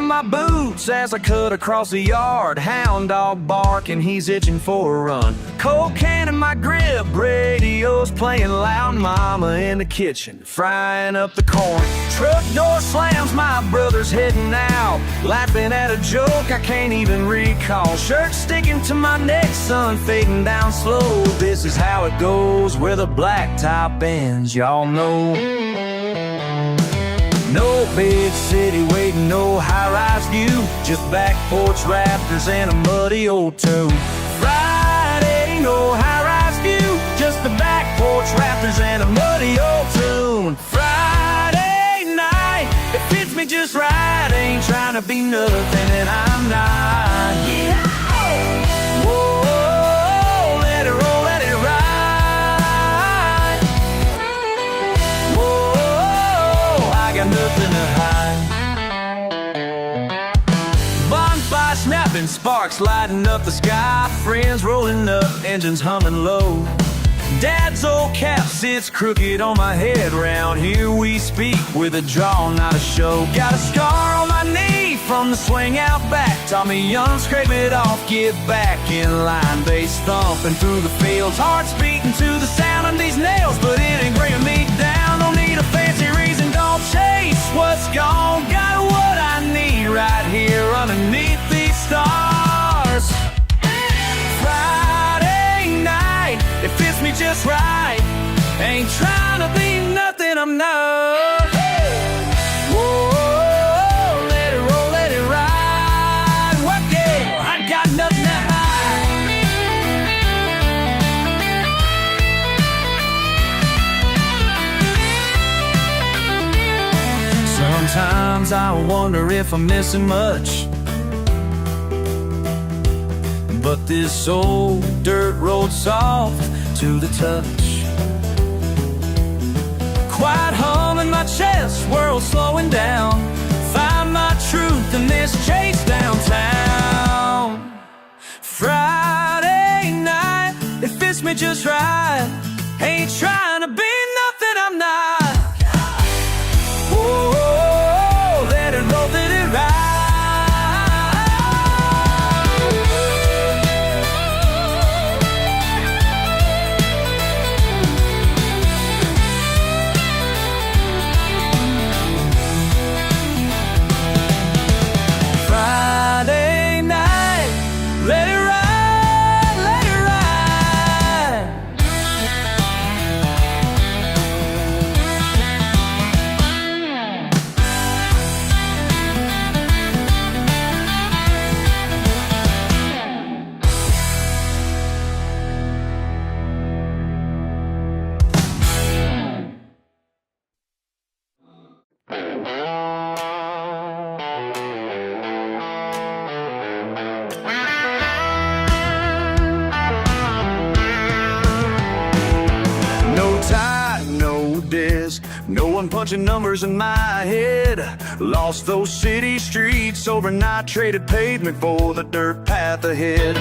my boots as I cut across the yard. Hound dog barking, he's itching for a run. Cold can in my grip, radio's playing loud. Mama in the kitchen, frying up the corn. Truck door slams, my brother's heading out, laughing at a joke I can't even recall. Shirt sticking to my neck, sun fading down slow. This is how it goes where the blacktop ends, y'all know. No big city waiting, no high-rise view, just back porch rafters and a muddy old tune. Friday, no high-rise view, just the back porch rafters and a muddy old tune. Friday night, it fits me just right, ain't trying to be nothing and I'm not. Yeah. Whoa, let it roll, let it ride. Whoa, I got nothing to hide. Bonfire snapping, sparks lighting up the sky. Friends rolling up, engines humming low. Dad's old cap sits crooked on my head. Round here we speak with a draw, not a show. Got a scar on my knee from the swing out back. Taught me young, scrape it off, get back in line. Bass thumping through the fields, hearts beating to the sound of these nails. But it ain't bringing me down, don't need a fancy reason. Don't chase what's gone, got what I need right here underneath these stars. Friday night, it fits me just right, ain't trying to be nothing I'm not. Whoa, let it roll, let it ride. What, yeah, I got nothing to hide. Sometimes I wonder if I'm missing much, but this old dirt road soft to the touch. Quiet hum in my chest, world slowing down. Find my truth in this chase downtown. Friday night, it fits me just right, ain't trying to be nothing I'm not. Whoa, let it roll, let it ride. Friday night, let it ride, let it ride. No tie, no disc, no one punching numbers in my head. Lost those city streets overnight, traded pavement for the dirt path ahead.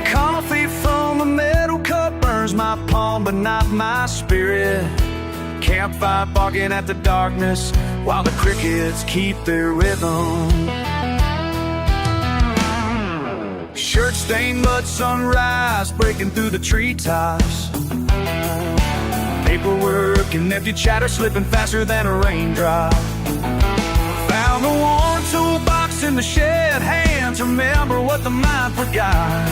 Coffee from a metal cup burns my palm but not my spirit. Campfire barking at the darkness while the crickets keep their rhythm. Shirt stained mud sunrise breaking through the treetops. Paperwork and empty chatter slipping faster than a raindrop. Found the worn toolbox in the shed, hands remember what the mind forgot.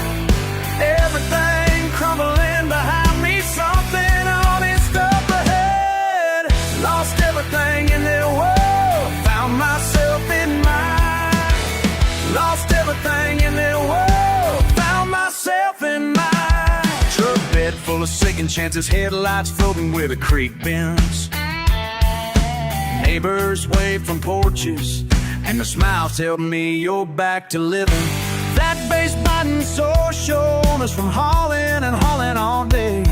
Everything crumbling behind me, something on its stuff ahead. Lost everything in their world, found myself in mine. Lost everything in their world, found myself in mine. Truck bed full of second chances, headlights floating where the creek bends. Neighbors wave from porches, and the smile tell me you're back to living. That bass biting sore shoulders from hauling and hauling all day.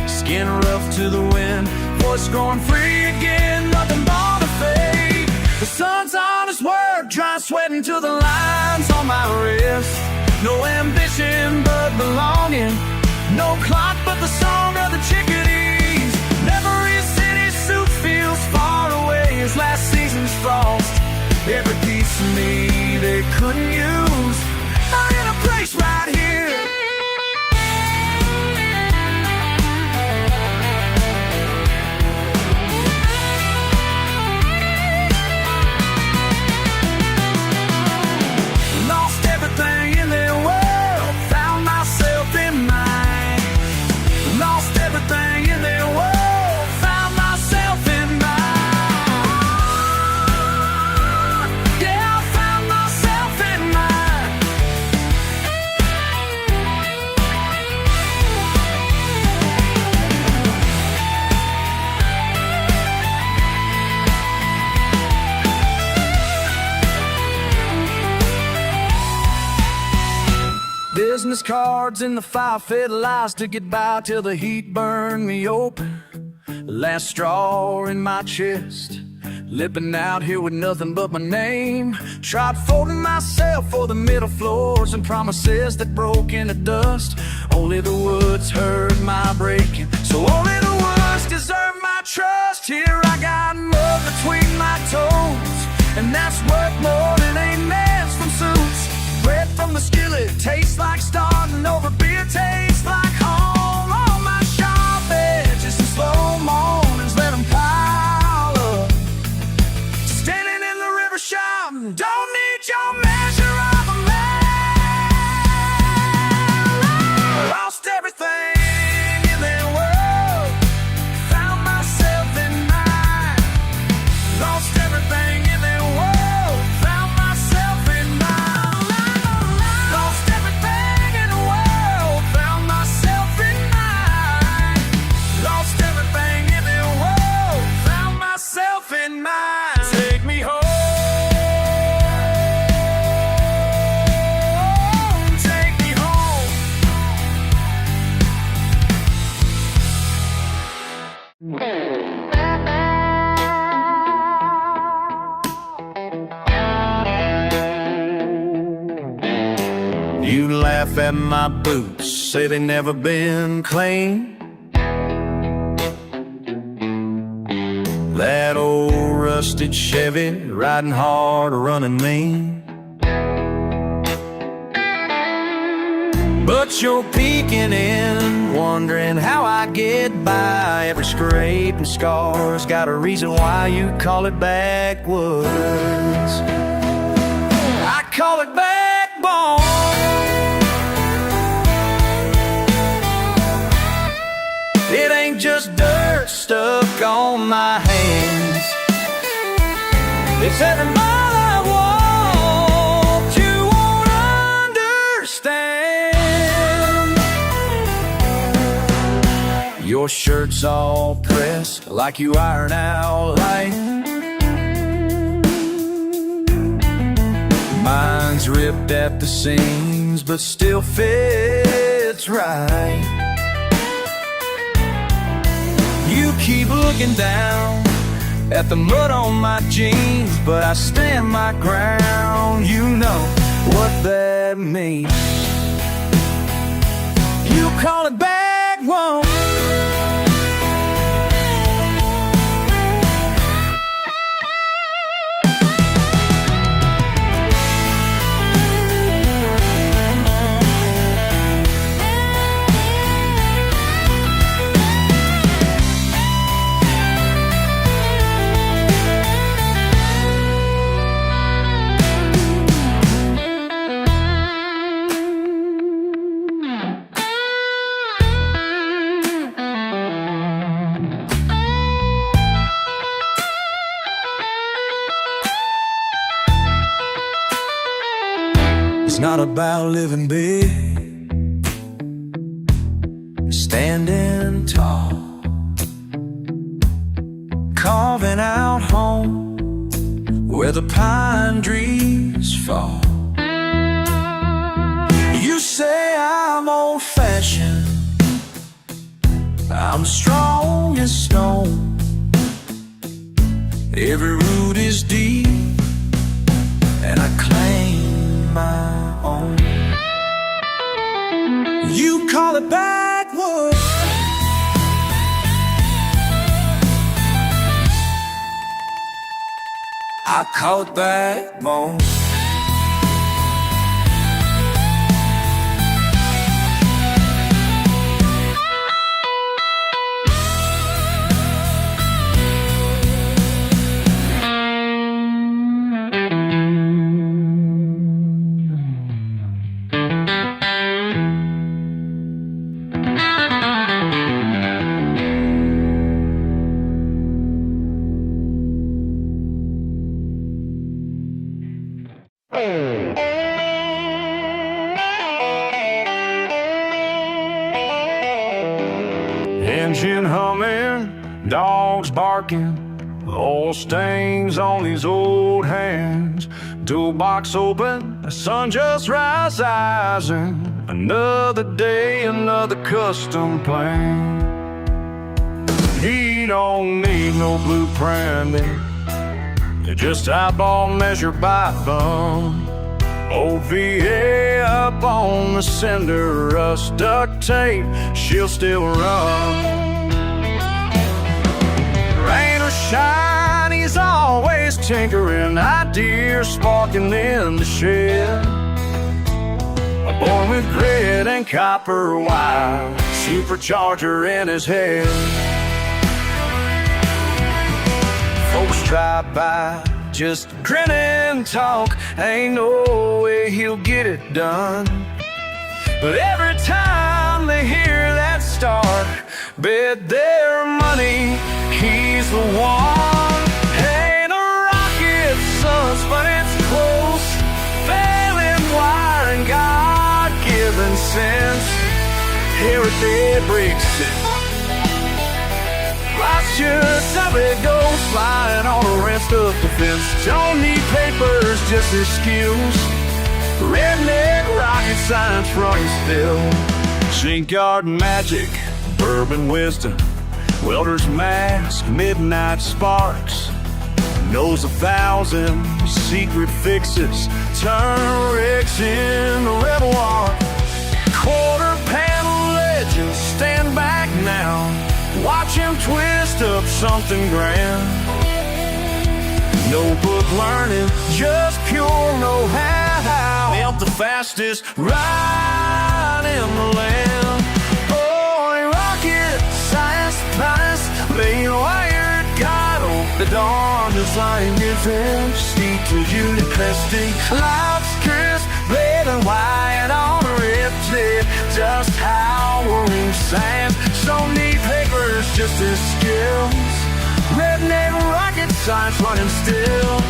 Skin rough to the wind, voice going free again, nothing but a fade. The sun's honest work, dry sweating to the lines on my wrist. No ambition but belonging, no clock but the song of the chickadees. Every city suit feels far away as last season's frost. Every piece they couldn't use are in a place right here. Lost everything in their world, found myself in mine. Lost everything in their world, found myself in mine. Yeah, I found myself in mine. Business cards in the five-foot lies to get by till the heat burned me open. Last straw in my chest, lipping out here with nothing but my name. Tried folding myself for the middle floors and promises that broke into dust. Only the woods heard my breaking, so only the woods deserve my trust. Here I got mud between my toes, and that's worth more than amens from suits. Bread from the skillet tastes like starting over, beer tastes like home. All my sharp edges and slow mornings, let them pile up. Standing in the river shouting, don't need your measure of a man. Lost everything in their world, found myself in mine. Lost everything in their world, found myself in mine. Lost everything in the world, found myself in mine. Lost everything in their world, found myself in mine. Take me home, take me home. You laugh at my boots, say they never been clean. That old rusted Chevy, riding hard, running mean. But you're peeking in, wondering how I get by. Every scrape and scar's got a reason why you call it backwoods. I call it backbone. It ain't just dirt stuck on my hands. It's every mile I walk you won't understand. Your shirt's all pressed like you iron out light. Mine's ripped at the seams but still fits right. You keep looking down at the mud on my jeans, but I stand my ground. You know what that means. You call it backbone. It's not about living big, standing tall, carving out home where the pine trees fall. You say I'm old-fashioned, I'm strong as stone. Every root is deep, and I claim my own. You call it backwoods, I call it backbone. engine humming, dogs barking, oil stains on these old hands. Toolbox open, the sun just rising. Another day, another custom plan. He don't need no blueprint, just eyeball measured by thumb. OVA up on the cinder, rust duct tape, she'll still run. Rain or shine, he's always tinkering, ideas sparking in the shed. Born with grit and copper wire, supercharger in his head. Folks drive by, just grin and talk, ain't no way he'll get it done. But every time they hear that start, bet their money he's the one. Ain't a rocket, sons, but it's close. Failing wire and God-given sense. Here a day breaks it. Watch just how it goes, flying on a rinsed up defense. Don't need papers, just his skills. Redneck rocket science running still. Jinkyard magic, bourbon wisdom, welder's mask, midnight sparks. Knows 1,000 secret fixes, turn rigs in the rebel arc. Quarter panel legends, stand back now. Watch him twist up something grand. No book learning, just pure know-how. Built the fastest ride in the land. Oh, rocket science price, main wired God of the dawn. Just like his head, steep to unit cresting. Loud crisp, red and white on a ripped tip. Just how we're sand. So need papers, just his skills. Redneck rocket science running still.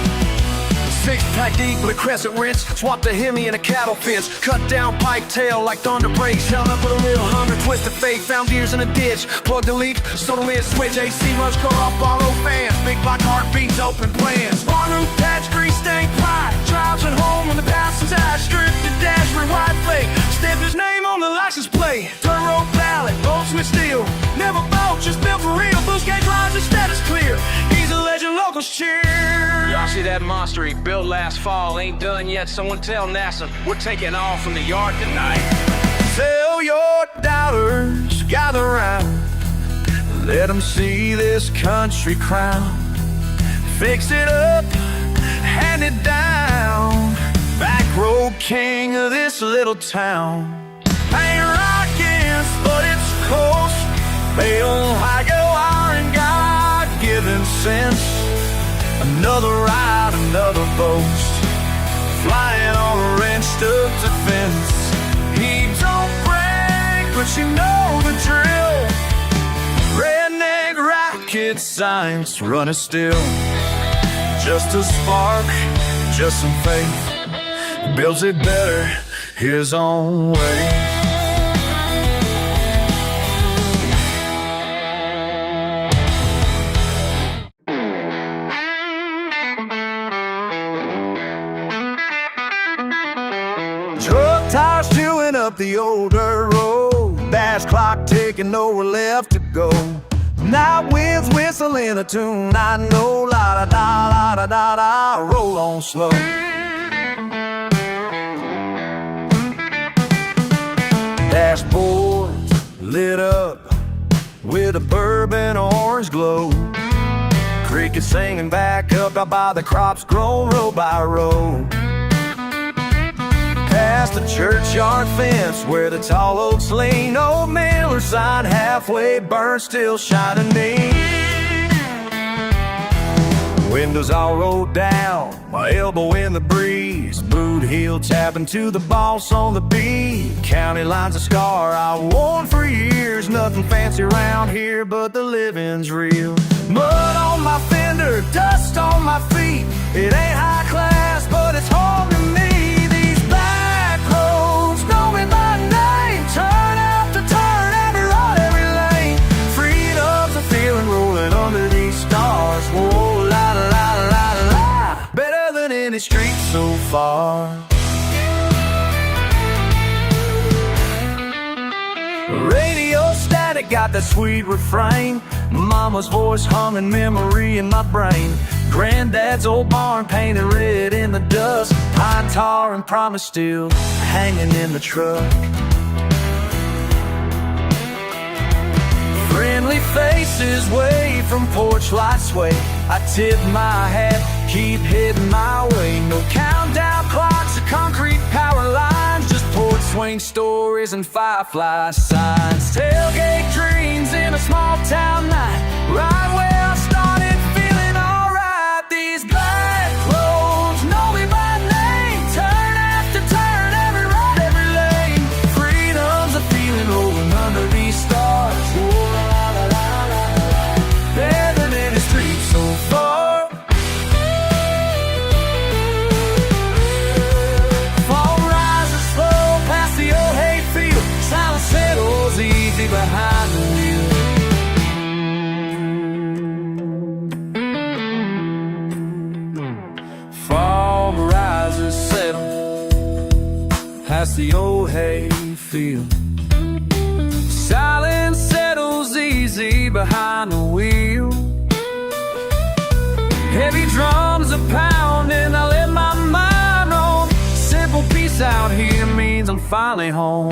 Six-pack deep with a crescent wrench. Swap the Hemi in a cattle fence. Cut down pike tail like thunder breaks. Held up with a real hunger, twisted fate. Found gears in a ditch. Plug the leak, stole the lid switch. AC runs, cut off borrow fans. Big block heartbeats, open plans. Barroom patch, grease stained pride. Drives at home on the passenger side. Stripped the dash, rewind flake. Stamped his name on the license plate. Dirt road ballot, goldsmith steel. Never bought, just built for real. Boost gauge lines, his status clear. He's a legend, locals cheer. Y'all see that monster he built last fall? Ain't done yet. Someone tell NASA we're taking off from the yard tonight. Tell your doubters, gather round. Let them see this country crown. Fix it up, hand it down. Back road king of this little town. Ain't rockets, but it's close. Bale, I go iron, God-given sense. Another ride, another boast. Flying on a wrenched up defense. He don't break, but you know the drill. Redneck rocket science running still. Just a spark, just some faith. Builds it better his own way. Truck tires chewing up the older road. Dash clock ticking, nowhere left to go. Night winds whistling a tune I know. La da da la da da da. Roll on slow. Dashboard lit up with a bourbon orange glow. Crickets singing back up out by the crops grown row by row. Past the churchyard fence where the tall oaks lean. Old Miller sign halfway burned, still shining neat. Windows all rolled down, my elbow in the breeze. Boot heel tapping to the boss on the beat. County line's a scar I worn for years. Nothing fancy around here, but the living's real. Mud on my fender, dust on my feet. It ain't high class, but it's home to me. Know me by name, turn after turn, every road, every lane. Free street so far. Radio static got that sweet refrain, mama's voice humming memory in my brain. Granddad's old barn painted red in the dust, pine tar and promise still hanging in the truck. Friendly faces wave from porch lights sway. I tip my hat, keep heading my way. No countdown clocks or concrete power lines, just porch swing stories and firefly signs. Tailgate dreams in a small town night, right where I started feeling alright. These black clothes know me by name, turn after turn, every right, every lane. Freedom's a feeling rolling under these stars. Better than the street so far. Fall rises slow past the old hayfield, silence settles easy behind the wheel. Fall rises settle past the old hayfield, silence settles easy behind the wheel. Heavy drums are pounding, I let my mind roam. Simple peace out here means I'm finally home.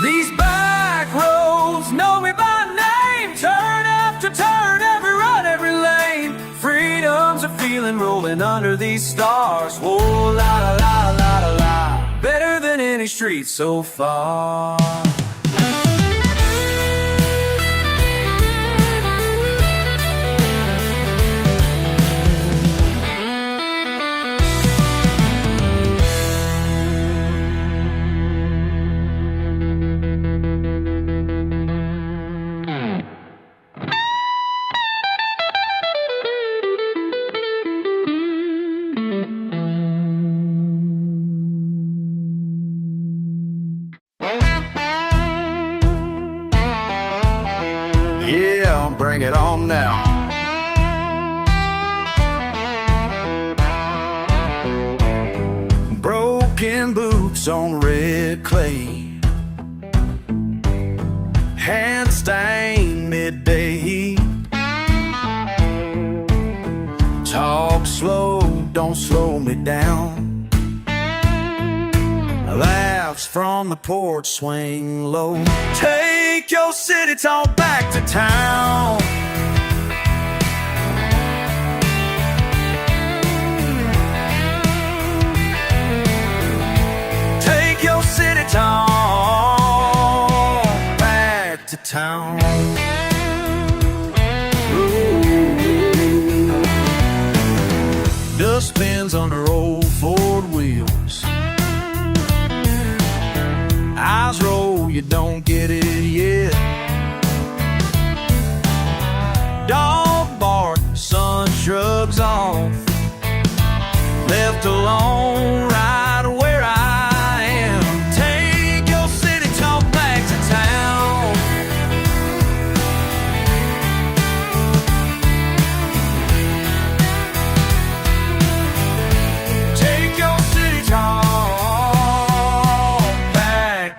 These back roads know me by name, turn after turn, every right, every lane. Freedom's a feeling rolling under these stars. Whoa, la la la la la la. Better than any street so far. Yeah, bring it on now. Broken boots on red clay, hand stained midday heat. Talk slow, don't slow me down. Laughs from the porch swing low. Take your city talk back to town. Take your city talk back to town. Ooh. Dust spins under old Ford wheels. Eyes roll, you don't get it yet. Dog bark, sun shrugs off. Left alone right where I am. Take your city talk back to town. Take your city talk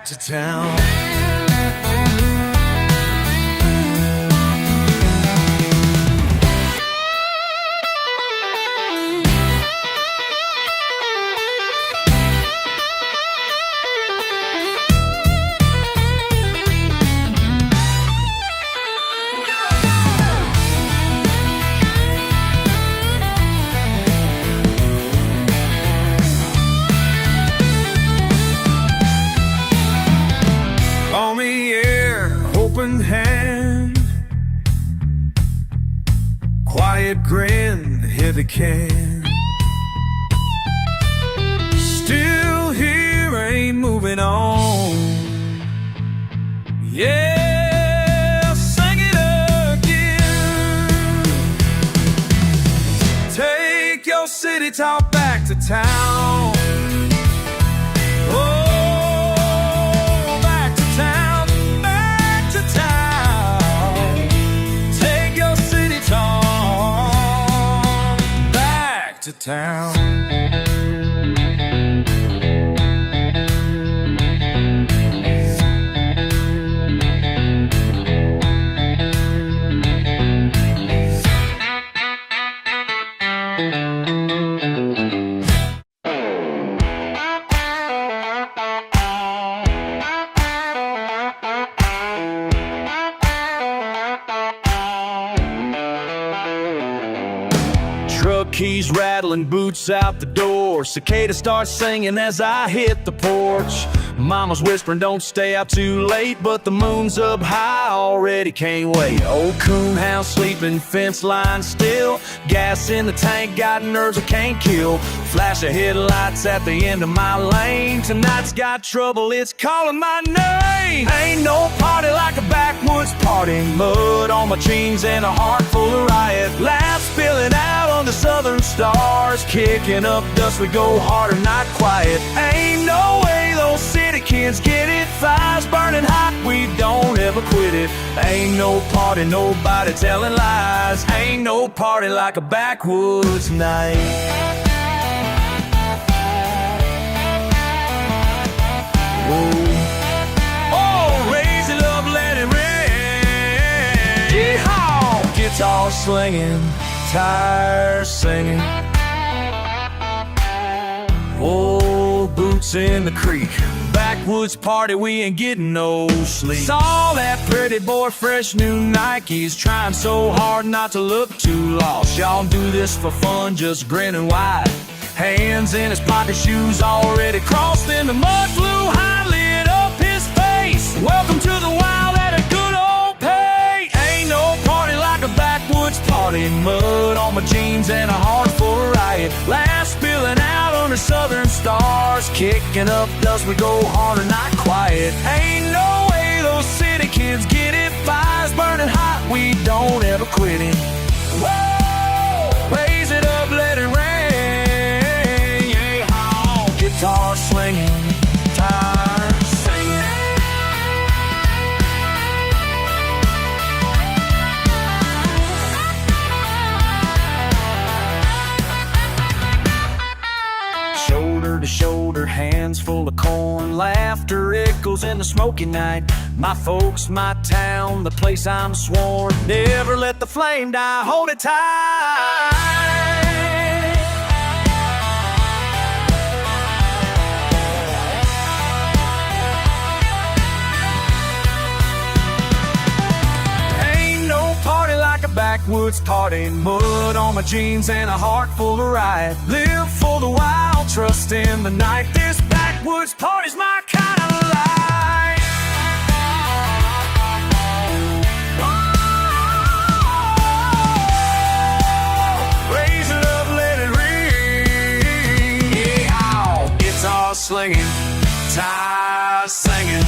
to town. Balmy air, open hand, quiet grin, heavy can. Still here, ain't moving on. Yeah, sing it again. Take your city talk back to town. Oh, to town. Keys rattling, boots out the door. Cicada starts singing as I hit the porch. Mama's whispering, don't stay out too late, but the moon's up high, already can't wait. Old coonhound sleeping, fence line still. Gas in the tank, got nerves I can't kill. Flash of headlights at the end of my lane. Tonight's got trouble, it's calling my name. Ain't no party like a backwoods party. Mud on my jeans and a heart full of riot. Laughs spilling out on the southern stars. Kicking up dust, we go harder, not quiet. Ain't no way those city kids get it. Fires burning hot, we don't ever quit it. Ain't no party, nobody telling lies. Ain't no party like a backwoods night. Whoa. Oh, raise it up, let it ring. Yeehaw! Guitar slinging, tires singing. Old boots in the creek. Backwoods party, we ain't getting no sleep. Saw that pretty boy, fresh new Nikes, trying so hard not to look too lost. Y'all do this for fun, just grinning wide. Hands in his pocket, shoes already crossed. In the mud flew high, lit up his face. Welcome to the wild at a good old pay. Ain't no party like a backwoods party. Mud on my jeans and a heart full of riot. Laughs spilling out under southern stars. Kicking up dust, we go harder, not quiet. Ain't no way those city kids get it. Fires burning hot, we don't ever quit it. Whoa! Raise it up, let it rain. Guitar slinging, tires singing. Shoulder to shoulder, hands full of corn. Laughter echoes in the smoky night. My folks, my town, the place I'm sworn. Never let the flame die, hold it tight. Backwoods party, mud on my jeans and a heart full of riot. Live for the wild, trust in the night. This backwoods party's my kind of life. Raise it up, let it ring. Yeah, guitar slinging, tires singing.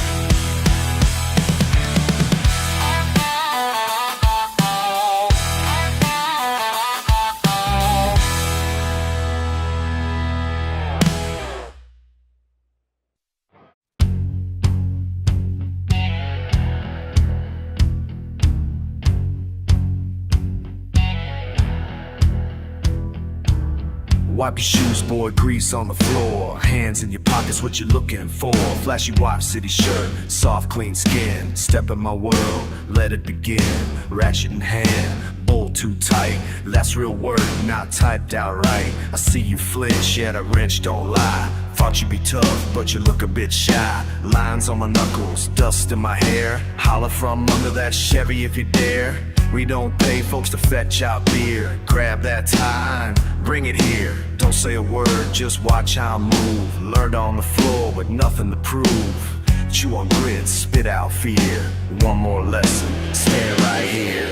Wipe your shoes, boy, grease on the floor. Hands in your pockets, what you looking for? Flashy watch, city shirt, soft, clean skin. Step in my world, let it begin. Ratchet in hand, bowl too tight. That's real work, not typed out right. I see you flinch, yeah, that wrench don't lie. Thought you'd be tough, but you look a bit shy. Lines on my knuckles, dust in my hair. Holler from under that Chevy if you dare. We don't pay folks to fetch out beer. Grab that time, bring it here. Don't say a word, just watch how I move. Learned on the floor with nothing to prove. Chew on grit, spit out fear. One more lesson, stand right here.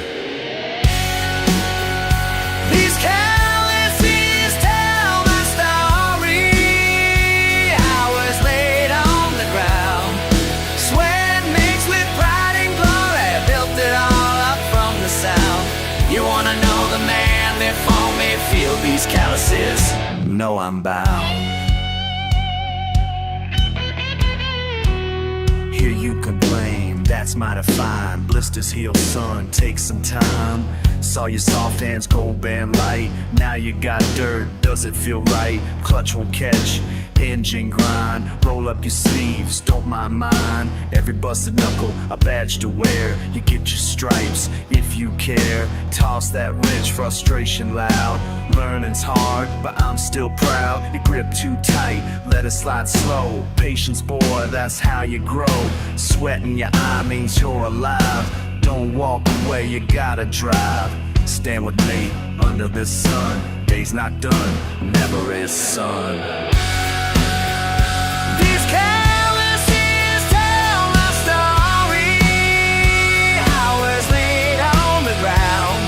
These calluses tell my story. I was laid on the ground. Sweat mixed with pride and glory. Built it all up from the south. You wanna know the man that fought me? Feel these calluses, know I'm bound. Hear you complain, that's mighty fine. Blisters heal, son, take some time. Saw your soft hands, cold band light. Now Now you got dirt, does it feel right? Clutch won't catch, engine grind. Roll up your sleeves, don't mind mine. Every busted knuckle, a badge to wear. You get your stripes if you care. Toss that wrench, frustration loud. Learning's hard, but I'm still proud. You grip too tight, let it slide slow. Patience, boy, that's how you grow. Sweat in your eye means you're alive. Don't walk away, you gotta drive. Stand with me under this sun. Day's not done, never is, son. These calluses tell my story. Hours laid on the ground.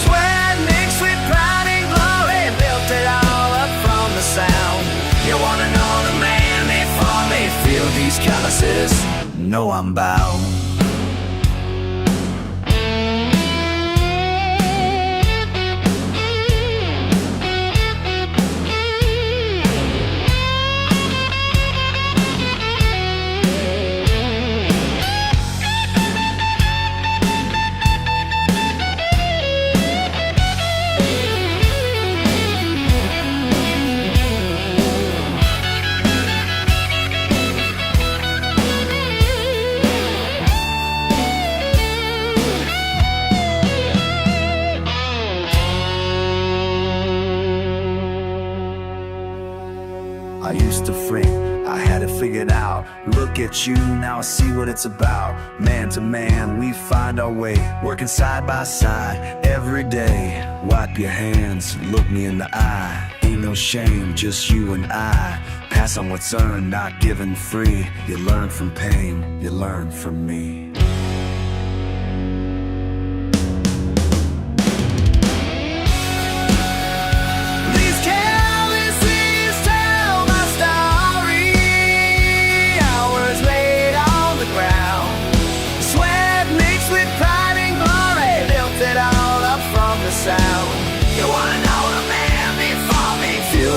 Sweat mixed with pride and glory, built it all up from the sound. You wanna know the man before me? Feel these calluses, know I'm bound. I used to think I had it figured out. Look at you, now I see what it's about. Man to man, we find our way, working side by side every day. Wipe your hands, look me in the eye. Ain't no shame, just you and I. Pass on what's earned, not given free. You learn from pain, you learn from me.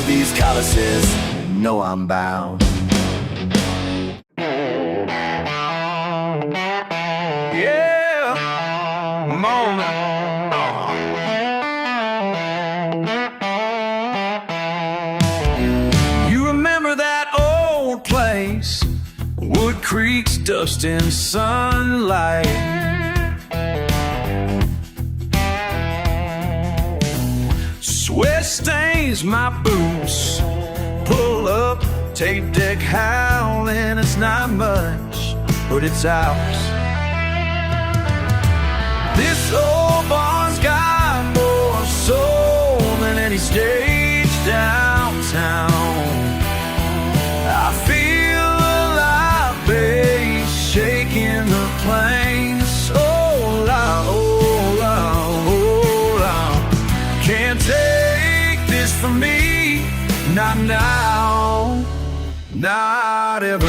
These calluses, know I'm bound. Yeah, moment. You remember that old place? Wood creeks, dust and sunlight. Sweat stains my boots. Pull up, tape deck howling. It's not much, but it's ours. This old barn's got more soul than any stage downtown. I feel alive, bass shaking the plains. Oh, la, oh, la, oh, la. Can't take this from me, not now, not ever.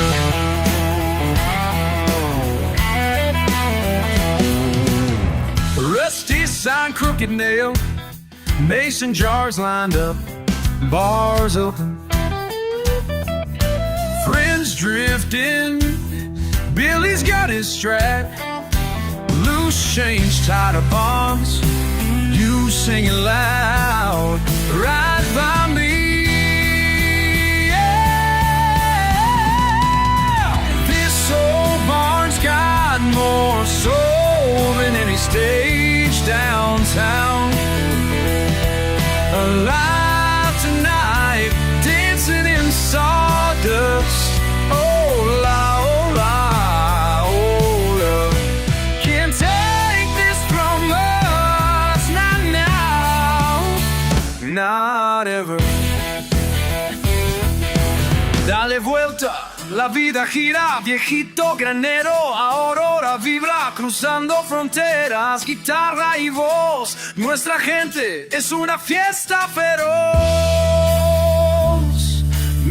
Rusty sign, crooked nail, mason jars lined up, bars open, friends drifting. Billy's got his strap, loose change tied up arms. You singing loud, right by me. Yeah. This old barn's got more soul than any stage downtown. Alive tonight, dancing in sawdust. Oh la, oh la, oh la. Can't take this from us, not now, not ever. Dale vuelta, la vida gira, viejito granero, ahora vibra, cruzando fronteras, guitarra y voz. Nuestra gente es una fiesta feroz.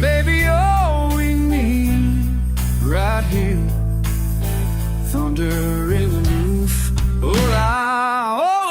Baby, oh, we need right here, thunder in the roof. Hola, hola.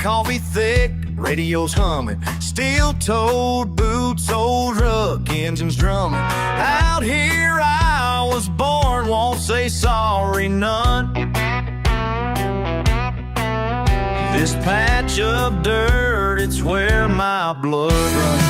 coffee thick, radio's humming, steel-toed boots, old truck engines drumming. Out here I was born, won't say sorry none. This patch of dirt, it's where my blood runs.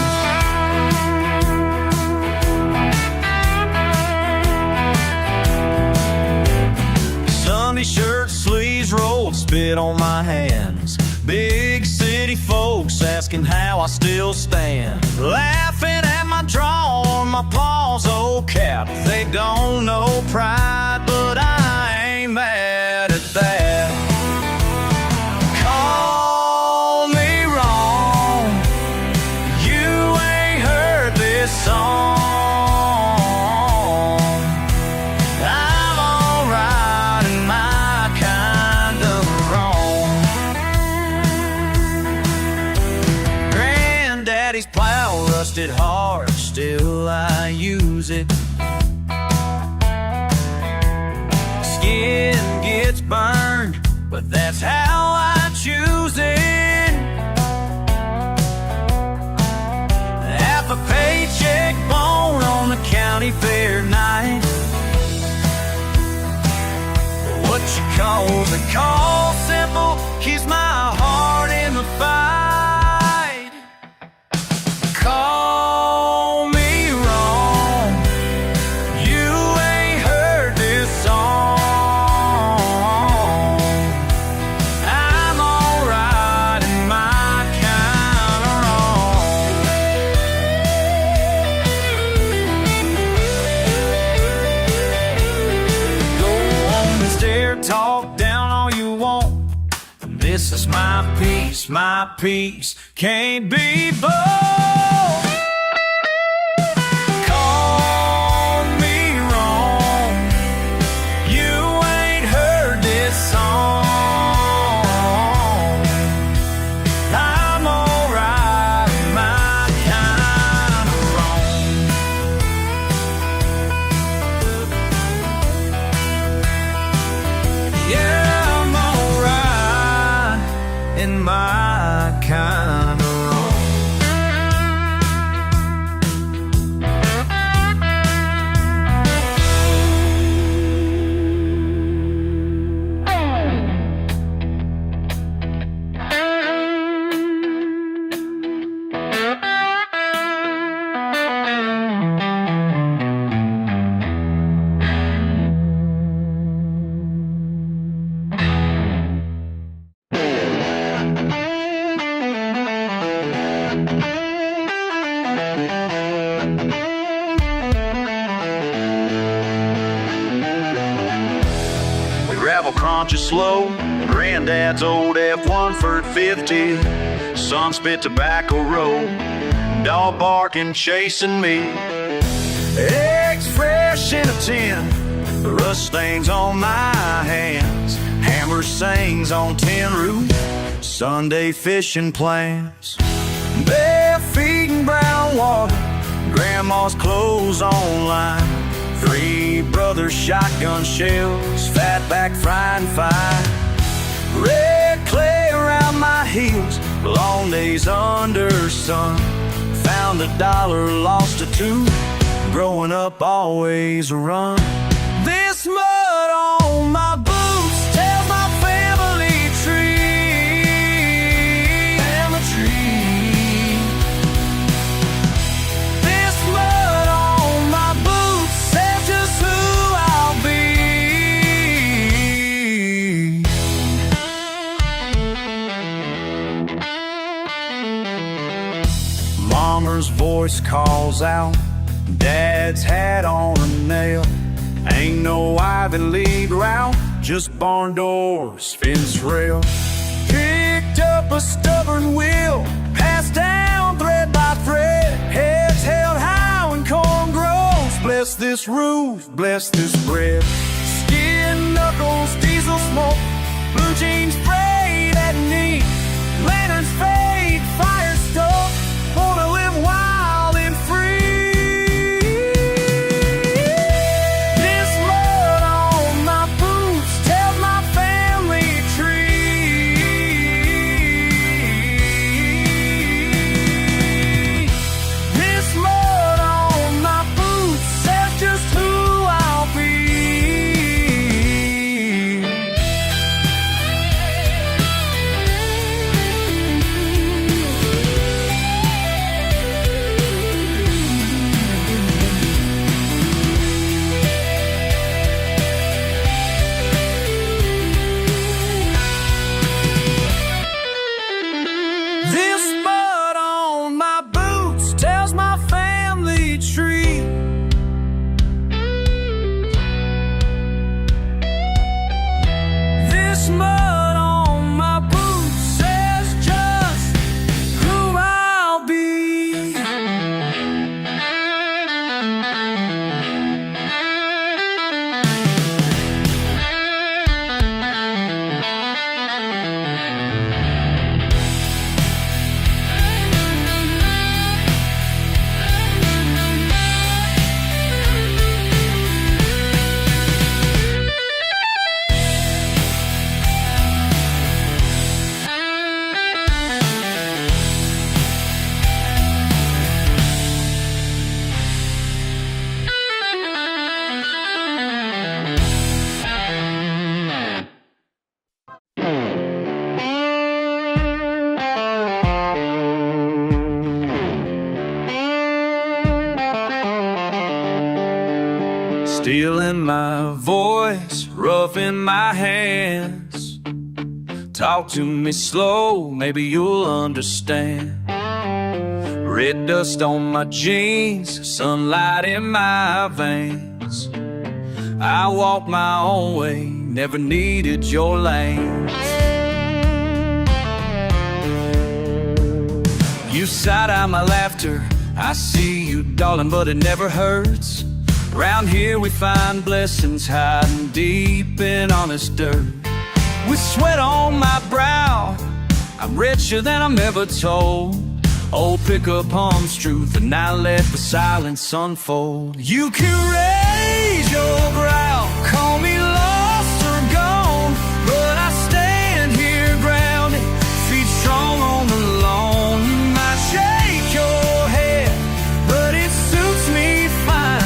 Sunday shirt sleeves rolled, spit on my hands. Big city folks asking how I still stand. Laughing at my draw, my paws, old cap. They don't know pride, but I ain't mad at that. Call me wrong, you ain't heard this song. I'm alright in my kind of wrong. Granddaddy's plow rusted hard, still I use it. Skin gets burned, but that's how I choose it. Half a paycheck bone on the county fair night. What you call the call simple keeps my heart in the fight. Call me wrong, you ain't heard this song. I'm alright in my kind of wrong. Go on and stare, talk down all you want. This is my peace can't be bought. Call me wrong, you ain't heard this song. I'm alright in my kind of wrong. Yeah, I'm alright in my kind of wrong. We gravel crunches slow, granddad's old F1 for 50. Sun spit tobacco roll, dog barking chasing me. Eggs fresh in a tin, rust stains on my hands. Hammer sings on tin roof, Sunday fishing plans. Bare feet in brown water, grandma's clothes online. 3 brothers, shotgun shells, fatback frying fire. Red clay around my heels, long days under sun. Found $1, lost a 2, growing up always a run. This mud on my boots tells my family tree. Family tree. This mud on my boots says just who I'll be. Mama's voice calls out, Dad's hat on a nail. Ain't no Ivy League route, just barn doors, fence rail. Picked up a stubborn wheel, passed down thread by thread. Heads held high when corn grows. Bless this roof, bless this bread. Skin knuckles, diesel smoke, blue jeans frayed at knee. Lanterns fade, fire stoked. Wanna live wild and free. This mud on my boots tells my family tree. stealing my voice, roughing my hands. Talk to me slow, maybe you'll understand. Red dust on my jeans, sunlight in my veins. I walk my own way, never needed your lane. You side-eye my laughter, I see you, darling, but it never hurts. Round here we find blessings hiding deep in honest dirt. With sweat on my brow, I'm richer than I'm ever told. Old pickup poems, truth, and I let the silence unfold. You can raise your brow, call me lost or gone, but I stand here grounded, feet strong on the lawn. You might shake your head, but it suits me fine.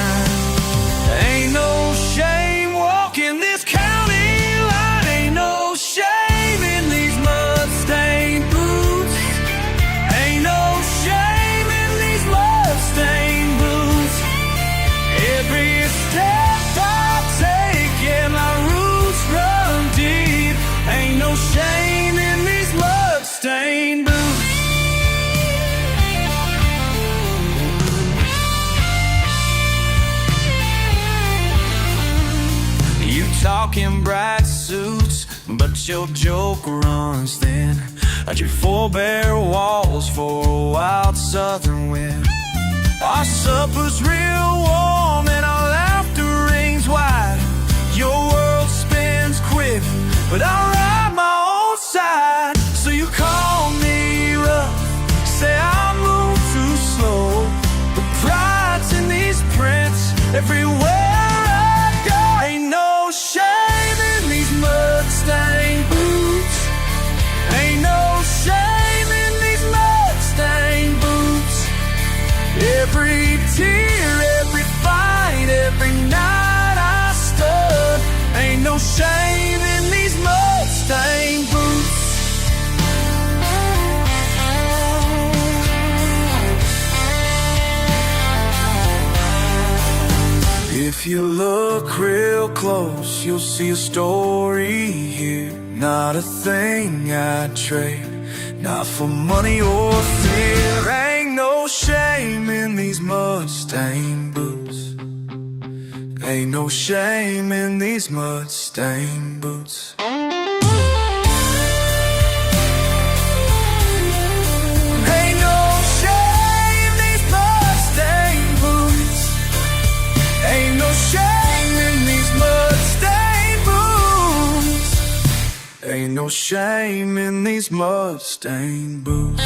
Ain't no shame walking this county line. Ain't no shame in these mud-stained boots. Ain't no shame in these mud-stained boots. Every step I take, yeah, my roots run deep. Ain't no shame in these mud-stained boots. You talking bright suits, but your joke runs thin. Your four bare walls for a wild southern wind. Our supper's real warm and our laughter rings wide. Your world spins quick, but I ride my own side. So you call me rough, say I move too slow, but pride's in these prints everywhere I go. Ain't no shame in these mud-stained boots. Ain't no shame in these mud-stained boots. Every tear, every fight, every night I stood. Ain't no shame in these mud-stained boots. If you look real close, you'll see a story here. Not a thing I'd trade, not for money or fear. Ain't no shame in these mud-stained boots. Ain't no shame in these mud-stained boots. Ain't no shame in these mud-stained boots. Ain't no shame in these mud-stained boots. Ain't no shame in these mud-stained boots.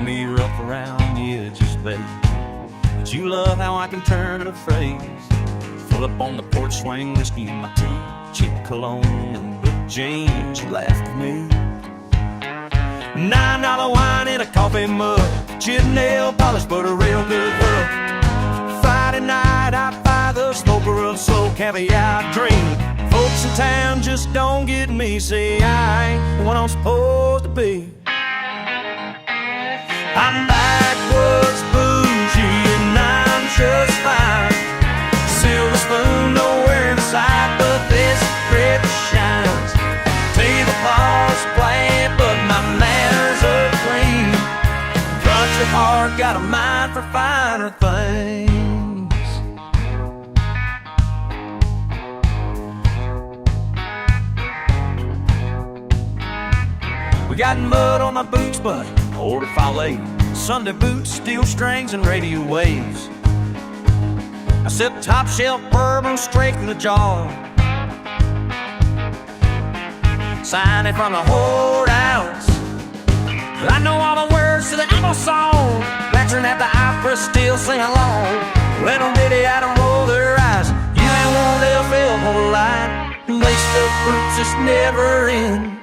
Me rough around the edges, babe, but you love how I can turn a phrase. Full up on the porch swing, whiskey in my tea, cheap cologne and blue jeans. You laughed at me. $9 wine in a coffee mug, chip nail polish, but a real good world. Friday night, I buy the smoker of slow caviar dream. Folks in town just don't get me, say I ain't what I'm supposed to be. I'm backwoods bougie and I'm just fine. Silver spoon nowhere in sight, but this grip shines. Tablecloths plain, but my manners are clean. Country heart got a mind for finer things. We got mud on my boots, but old if I lay. Sunday boots, steel strings, and radio waves. I sip top shelf bourbon straight from the jar. Signing from the whorehouse. I know all the words to the Outlaw song. Lecturing at the opera, still sing along. Let them ditty out and roll their eyes. You ain't won't live feel whole light. Waste roots just never end.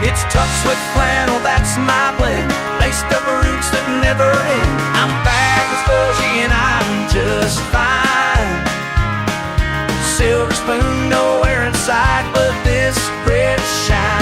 It's tough sweat flannel, that's my blend. Laced up roots that never end. I'm back with fuzzy and I'm just fine. Silver spoon nowhere in sight, but this red shine.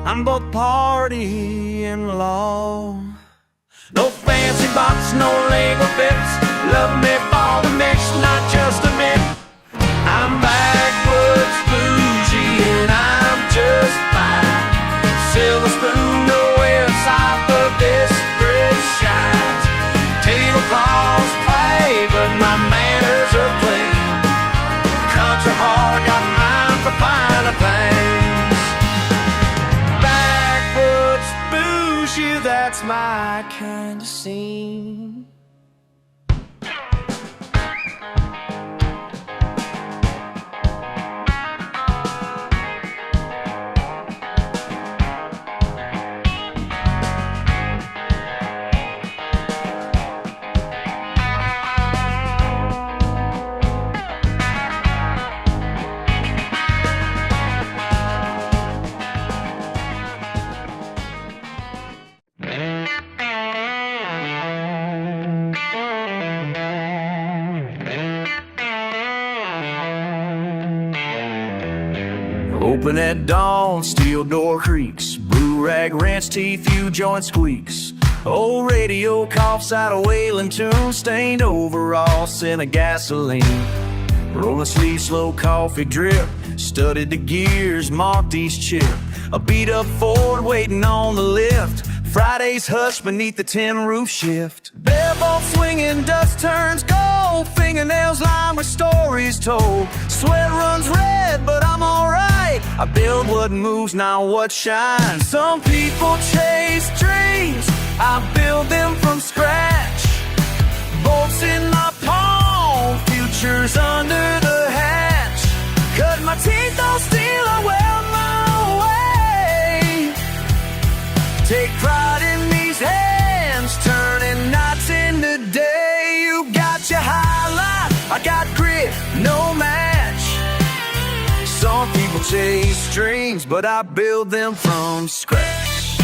I'm both party and law. No fancy box, no label fits. Love me for the mix, not just a myth. I'm backwoods bougie and I'm just fine. Silver spoon, nowhere inside, but this bridge shines. Tablecloths play, but my manners are clean. Country hard, got mine for finer things. That's my kind of scene. Open at dawn, steel door creaks. Blue rag ranch teeth, U joint squeaks. Old radio coughs out a wailing tune. Stained overall, scent of gasoline. Rolling sleeves, slow coffee drip. Studied the gears, marked each chip. A beat up Ford waiting on the lift. Friday's hush beneath the tin roof shift. Bell ball swinging, dust turns gold. Fingernails lined with stories told. Sweat runs red, but I'm alright. I build what moves, not what shines. Some people chase dreams, I build them from scratch. Bolts in my palm, futures under the hatch. Cut my teeth, don't steal, I well my way. Take pride in these hands, turning nights into day. You got your highlight, I got grit, no match. Some people chase dreams, but I build them from scratch.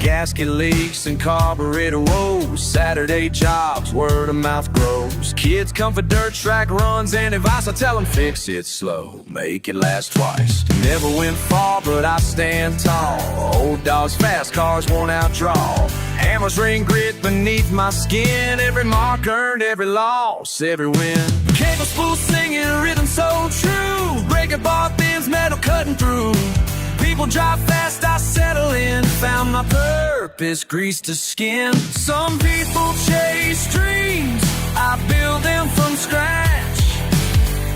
Gasket leaks and carburetor woes. Saturday jobs, word of mouth grows. Kids come for dirt track runs and advice. I tell them fix it slow, make it last twice. Never went far, but I stand tall. Old dogs, fast cars won't outdraw. Hammers ring grit beneath my skin. Every mark earned, every loss, every win. Cable spool singing, rhythm so true. Breaker bar bends, metal cutting through. People drive fast, I settle in. Found my purpose, greased to skin. Some people chase dreams, I build them from scratch.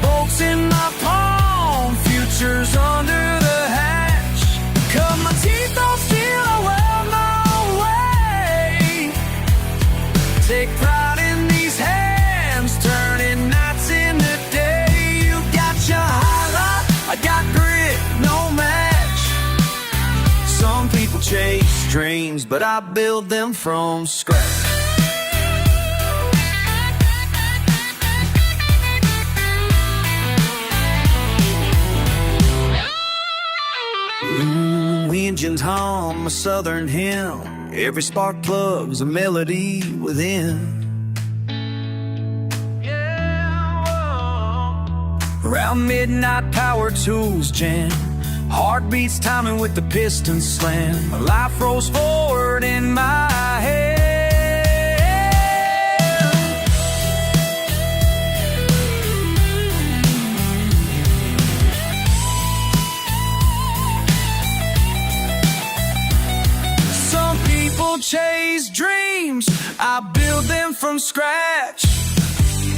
Bolts in my palm, futures under the hatch. Cut my teeth, don't steal, I well my way. Take pride in these hands, turning nights into day. You got your highlight, I got grit, no match. Some people chase dreams, but I build them from scratch. Engines hum a southern hymn. Every spark plugs a melody within. Around midnight, power tools jam. Heartbeats timing with the piston slam. My life rolls forward in my head. Some people chase dreams, I build them from scratch.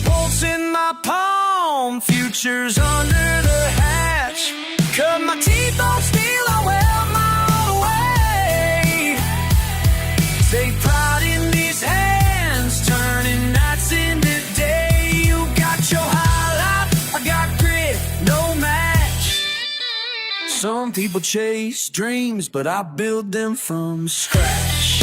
Bolts in my palm, futures under the hatch. Cut my teeth on steel, I weld my own way. Take pride in these hands, turning nights into day. You got your highlight, I got grit, no match. Some people chase dreams, but I build them from scratch.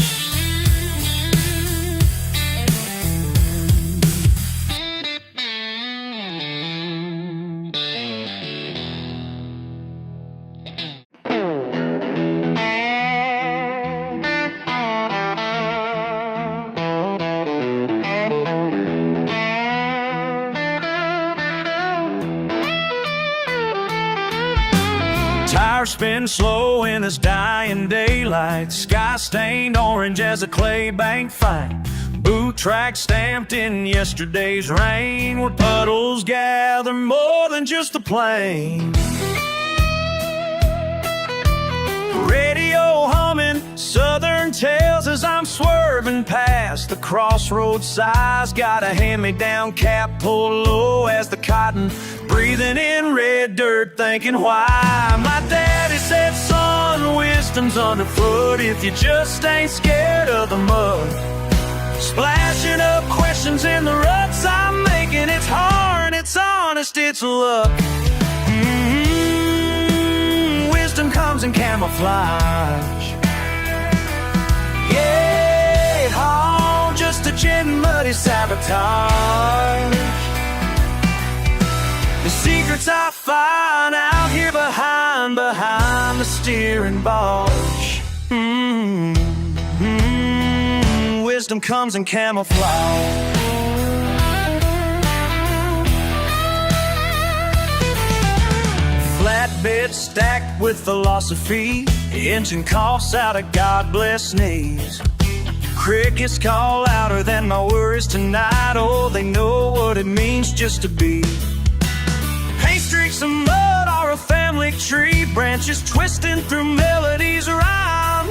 Tires spin slow in this dying daylight. Sky stained orange as a clay bank fight. Boot track stamped in yesterday's rain, where puddles gather more than just a plane. Radio humming southern tales as I'm swerving past the crossroads sighs. Got a hand-me-down cap pulled low as the cotton, breathing in red dirt, thinking why. My daddy said, son, wisdom's underfoot if you just ain't scared of the mud. Splashing up questions in the ruts I'm making. It's hard, it's honest, it's luck. Wisdom comes in camouflage. Yeah, oh, just a gin muddy sabotage. The secrets I find out here behind the steering barge. Wisdom comes in camouflage. Flatbed stacked with philosophy. The engine coughs out of God bless knees. Crickets call louder than my worries tonight. Oh, they know what it means just to be. Paint streaks of mud are a family tree. Branches twisting through melodies rhyme.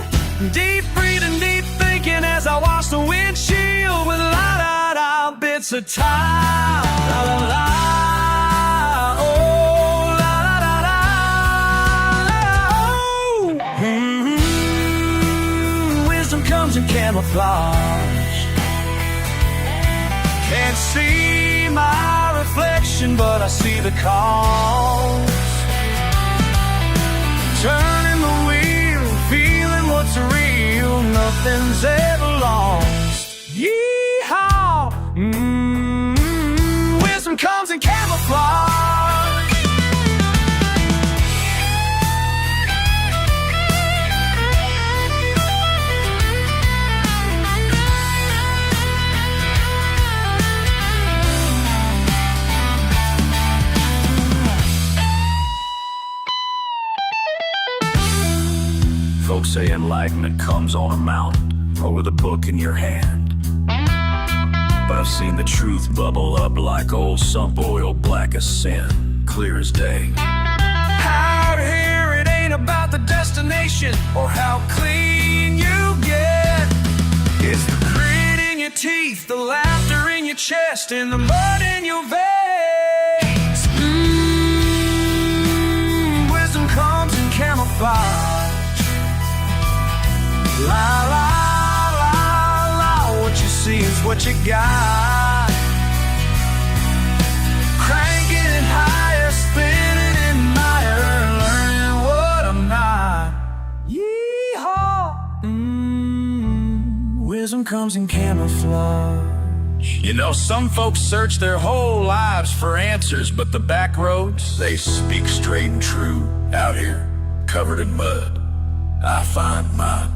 Deep breathing, deep thinking as I wash the windshield with la-da-da bits of time. La-la-la, oh, la-la-la-la, oh. Wisdom comes in camouflage. Can't see my reflection, but I see the cause. Turning the wheel, feeling what's real. Nothing's ever lost. Yeehaw! Wisdom comes in camouflage. Folks say enlightenment comes on a mountain or with a book in your hand. But I've seen the truth bubble up like old sump oil, black as sin, clear as day. Out here it ain't about the destination or how clean you get. It's the grit in your teeth, the laughter in your chest, and the mud in your veins. Wisdom comes in camouflage. La la la la, what you see is what you got. Cranking higher, spinning in mire, learning what I'm not. Yeehaw! Wisdom comes in camouflage. You know, some folks search their whole lives for answers, but the back roads, they speak straight and true. Out here, covered in mud, I find mine.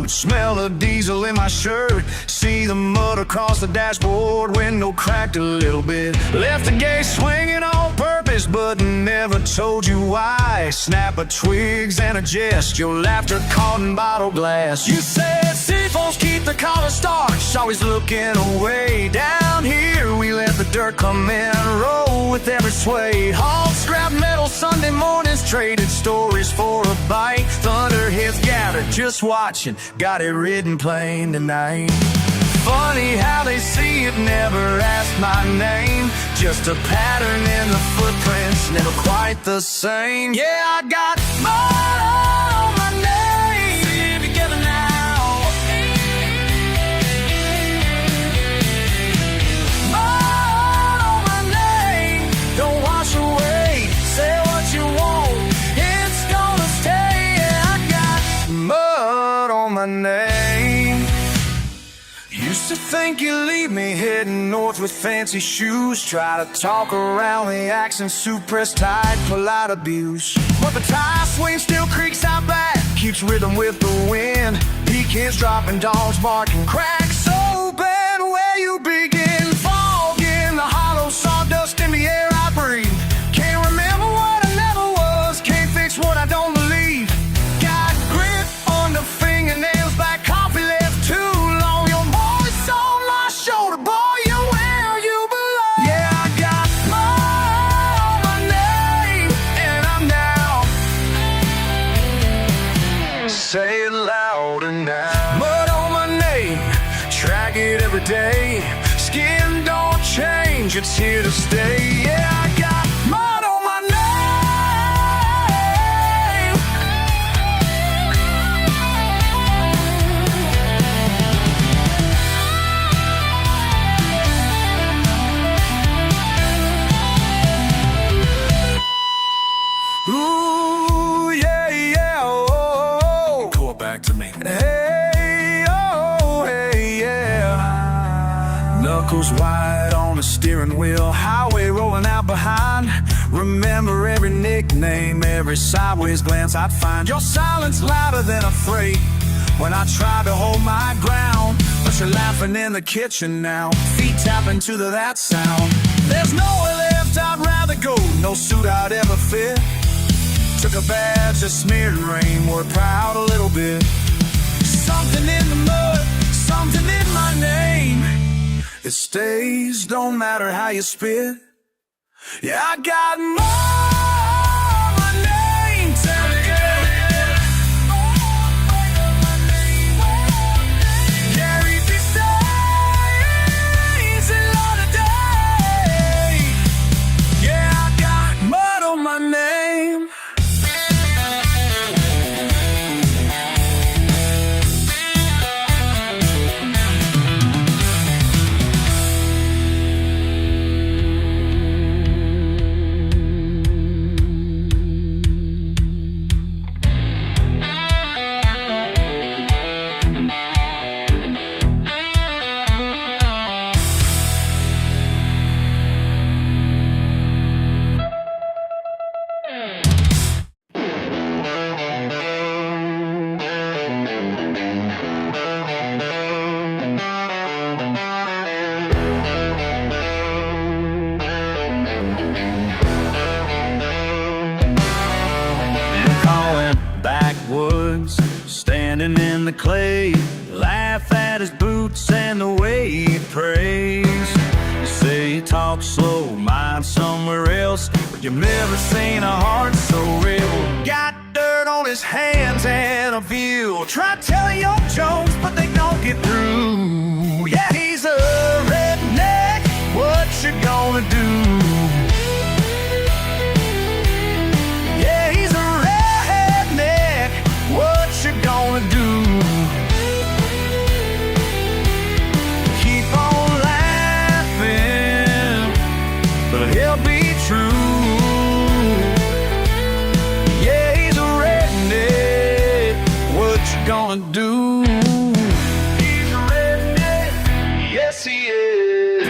Smell the diesel in my shirt. See the mud across the dashboard. Window cracked a little bit. Left the gate swinging on purpose, but never told you why. Snap of twigs and a jest. Your laughter caught in bottle glass. You said city folks keep the collar starch. harsh, always looking away. Down here we let the dirt come in, roll with every sway. Hauled scrap metal Sunday mornings, traded stories for a bite. Thunderheads gathered, just watching, got it written plain tonight. Funny how they see it, never asked my name. Just a pattern in the footprints, never quite the same. Yeah, I got mud on my name. See it together now. Mud on my name. Don't wash away. Say what you want, it's gonna stay. Yeah, I got mud on my name. Used to think you'd leave me heading north with fancy shoes. Try to talk around the accent, suppress tight, polite abuse. But the tie swing still creaks out back, keeps rhythm with the wind. Pecans dropping, dogs barking, cracks open where you begin. Fog in the hollow sawdust in the air I breathe. Can't remember what I never was, can't fix what I don't believe. Got grit on the fingernails, black coffee left too long. Your voice on my shoulder, boy, you're where you belong. Yeah, I got mud on my name, and I'm down. Say it louder now. Mud on my name, track it every day. Skin don't change, it's here to stay. Yeah, I got mud on my name. Ooh, yeah, yeah, oh. Call it back to me. Hey, oh, hey, yeah. Knuckles wide on the steering wheel, highway rolling out behind. Remember every nickname, every sideways glance I'd find. Your silence louder than a freight when I tried to hold my ground. But you're laughing in the kitchen now, feet tapping to that sound. There's nowhere left I'd rather go, no suit I'd ever fit. Took a badge that smeared rain, wore proud a little bit. Something in the mud, something in my name. It stays, don't matter how you spit. Yeah, I got mud on my name. Tell me, carry these days in light of day. Yeah, I got mud on my name. Backwoods, standing in the clay, laugh at his boots and the way he prays. You say he talks slow, mind somewhere else, but you've never seen a heart so real. Got dirt on his hands and a view, try telling your jokes, but they don't get through. Yeah, he's a redneck, what you gonna do? Yeah, he's a redneck, what you gonna do? Keep on laughing, but he'll be true. Yeah, he's a redneck, what you gonna do? He's a redneck, yes he is.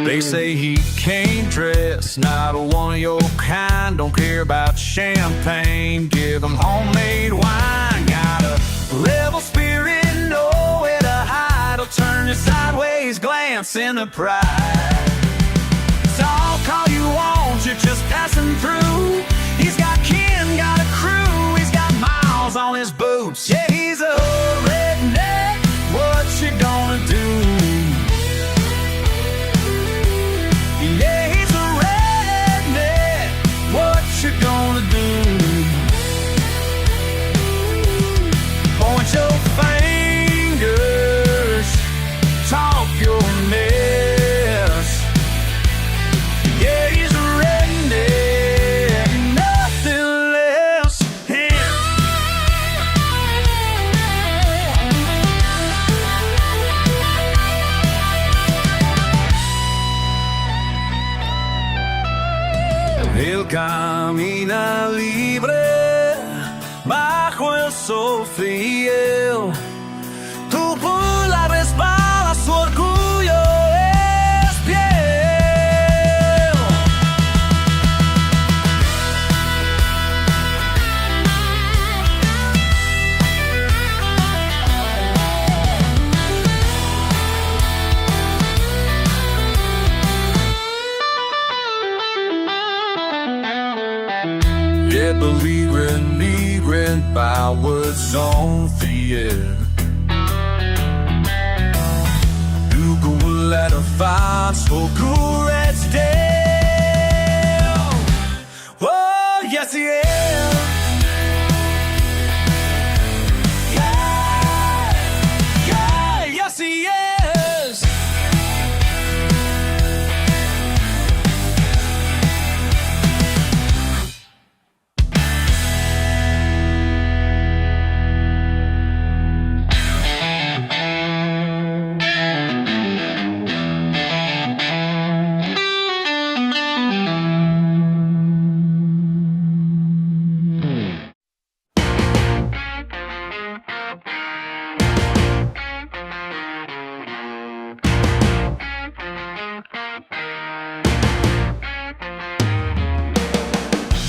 They say he can't dress, not a one of your kind. Don't care about champagne, give him homemade wine. Got a rebel spirit, nowhere to hide. He'll turn your sideways glance into pride. Talk all you want, you're just passing through. He's got kin, got a crew, he's got miles on his boots. Yeah, he's a red paso fiel. Tu por la resbala, su orgullo es piel. Yeah, believing Backwoods on fiel. Let a fine so cool as down. Oh, yes, he is. Yeah, yeah, yes, he is.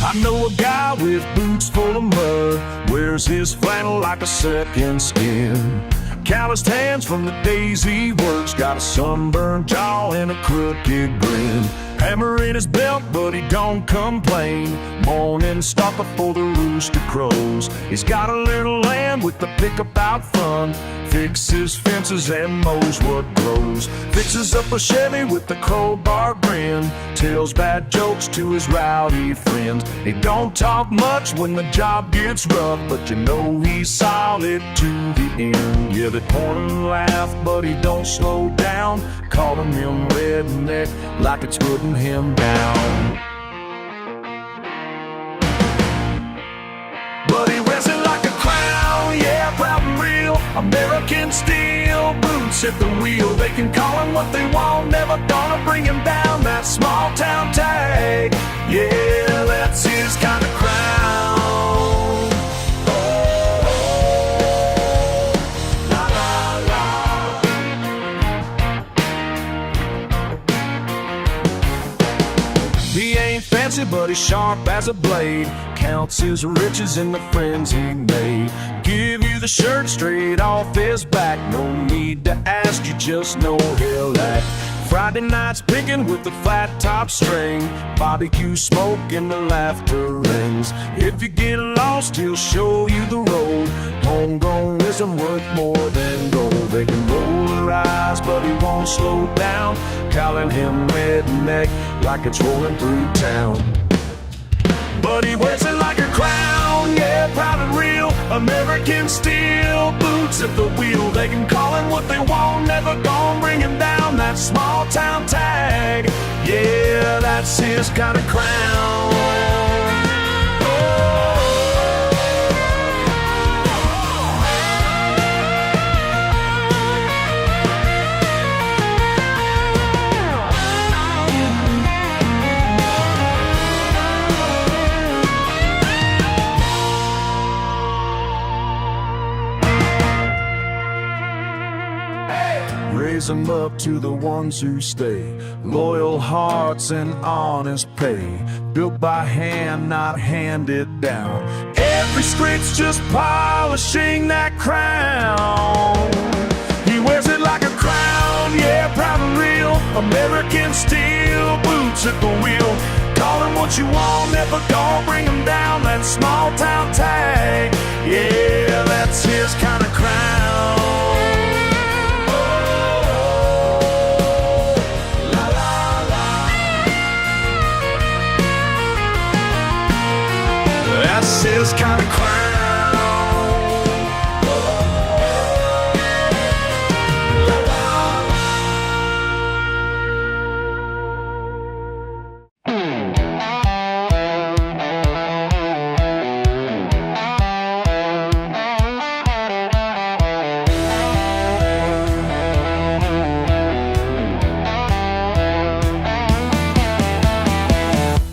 I know a guy with boots full of mud, wears his flannel like a second skin. Calloused hands from the days he works, got a sunburned jaw and a crooked grin. Hammer in his belt, but he don't complain. Morning stalker for the rooster crows. He's got a little land with the pickup out front. Fixes fences and mows what grows. Fixes up a Chevy with the crowbar grin. Tells bad jokes to his rowdy friends. He don't talk much when the job gets rough, but you know he's solid to the end. Yeah, they point and laugh, but he don't slow down. Calling him redneck like it's putting him down. But he wears it like a crown, yeah, proud and real. American steel, boots at the wheel. They can call him what they want, never gonna bring him down. That small town tag, yeah, that's his kind of crown. He ain't fancy, but he's sharp as a blade. Counts his riches in the friends he made. Give you the shirt straight off his back. No need to ask, you just know he'll act. Friday nights picking with the flat top string. Barbecue smoke and the laughter rings. If you get lost, he'll show you the road. Homegrown wisdom worth more than gold. They can roll their eyes, but he won't slow down. Calling him redneck like it's rolling through town. But he wears it like a crown, yeah, proud and real. American steel, boots at the wheel. They can call him what they want, never gonna bring him down. That small town tag, yeah, that's his kind of crown. Raise them up to the ones who stay. Loyal hearts and honest pay. Built by hand, not handed down. Every straight's just polishing that crown. He wears it like a crown, yeah, proud and real. American steel, boots at the wheel. Call him what you want, never gonna bring him down. That small town tag, yeah, that's his kind of crown. That's his kind of crown.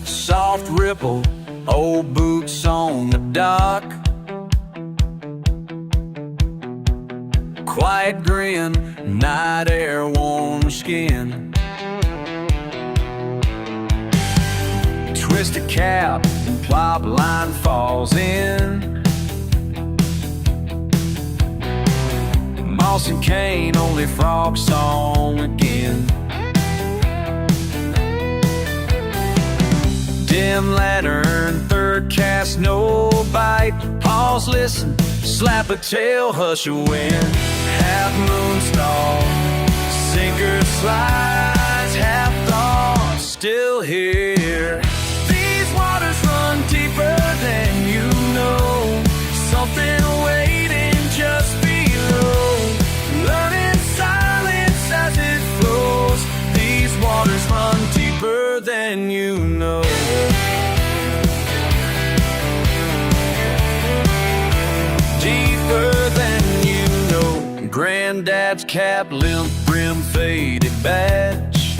Soft ripple, old boots on the dock. quiet grin, night air warm skin. Twist a cap, plop line falls in. Moss and cane, only frog song again. Dim lantern, third cast, no bite. Pause, listen, slap a tail, hush a wind. Half moon star, sinker slides, half thought, still here. These waters run deeper than you know. Something waiting just below. Learning silence as it flows. These waters run deeper than you know. Deeper than you know. Granddad's cap, limp brim, faded badge.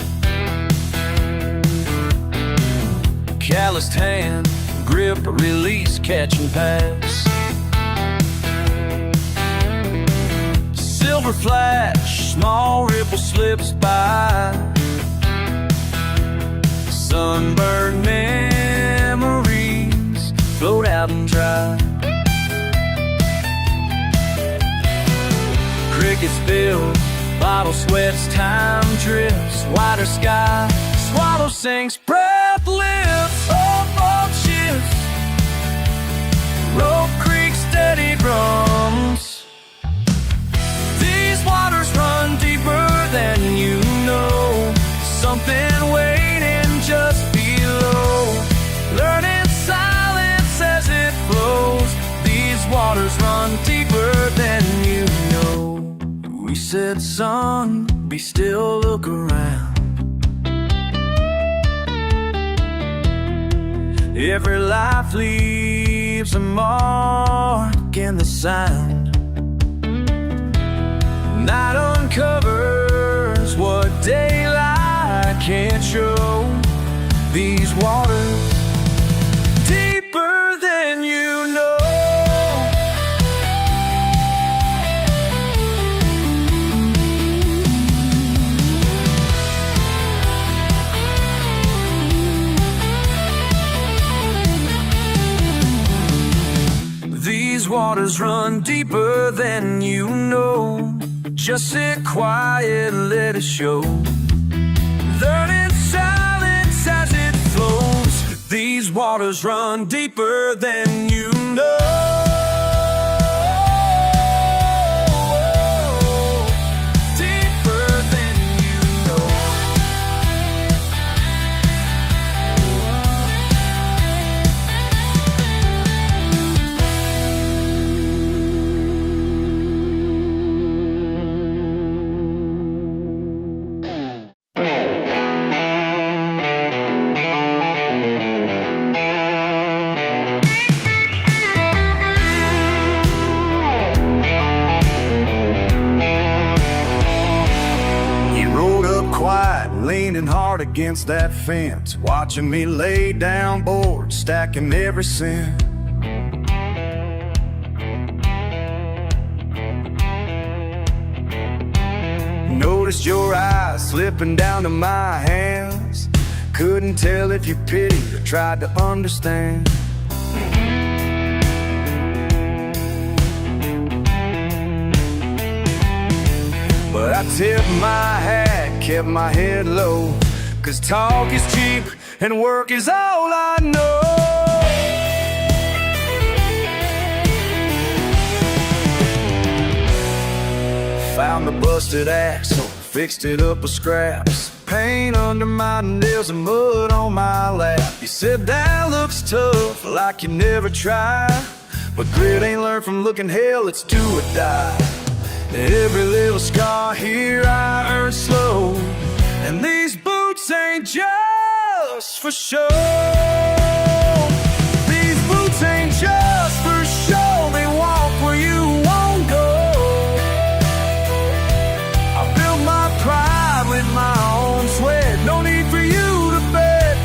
Calloused hand, grip, release, catch and pass. Silver flash, small ripple slips by. Sunburned memories float out and dry. Crickets build, bottle sweats, time drifts. Wider sky, swallow sinks, breath lifts. Hope shifts, Rope Creek steady drums. These waters run deeper than you know. Something waiting just below. Learning silence as it flows. These waters run deeper than you know. We said, son, be still, look around. Every life leaves a mark in the sound. Night uncovers what daylight can't show. These waters deeper than you know. These waters run deeper than you know. Just sit quiet, let it show. Learning silence as it flows. These waters run deeper than you know. Leaning hard against that fence, watching me lay down boards, stacking every cent. Noticed your eyes slipping down to my hands. Couldn't tell if you pitied or tried to understand. But I tipped my hat, kept my head low, 'cause talk is cheap and work is all I know. Found the busted axle, fixed it up with scraps. Paint under my nails and mud on my lap. You said that looks tough, like you never tried. But grit ain't learned from looking, hell, it's do or die. Every little scar here I earn slow, and these boots ain't just for show. These boots ain't just for show, they walk where you won't go. I built my pride with my own sweat, no need for you to bet.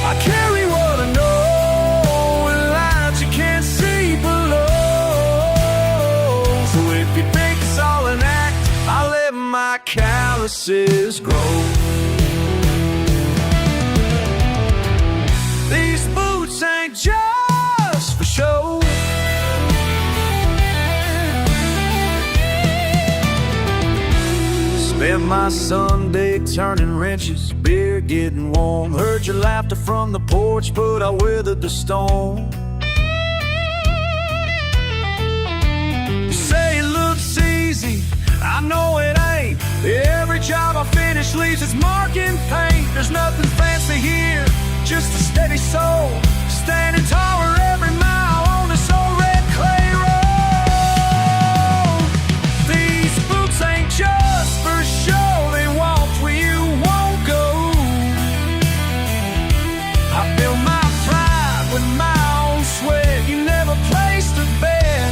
I carry what I know in lines you can't see below. like calluses grow. These boots ain't just for show. Spent my Sunday turning wrenches, beer getting warm. Heard your laughter from the porch, but I weathered the storm. You say it looks easy, I know it ain't. Every job I finish leaves its mark in paint. There's nothing fancy here, just a steady soul, standing taller every mile on this old red clay road. These boots ain't just for show, they walk where you won't go. I built my pride with my own sweat. You never placed a bet.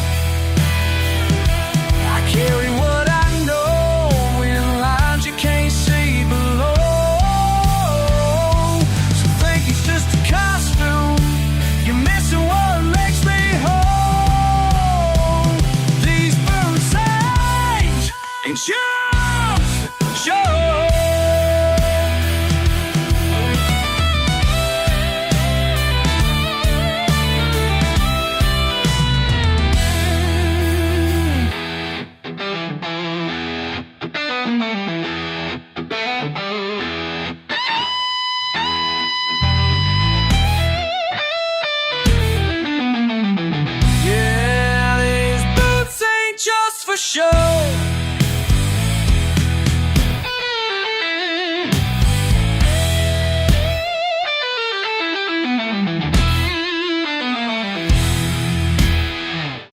I carry what I know in lines you can't see below. So think it's just a costume, you're missing what makes me whole. These boots ain't just show. Yeah, these boots ain't just for show.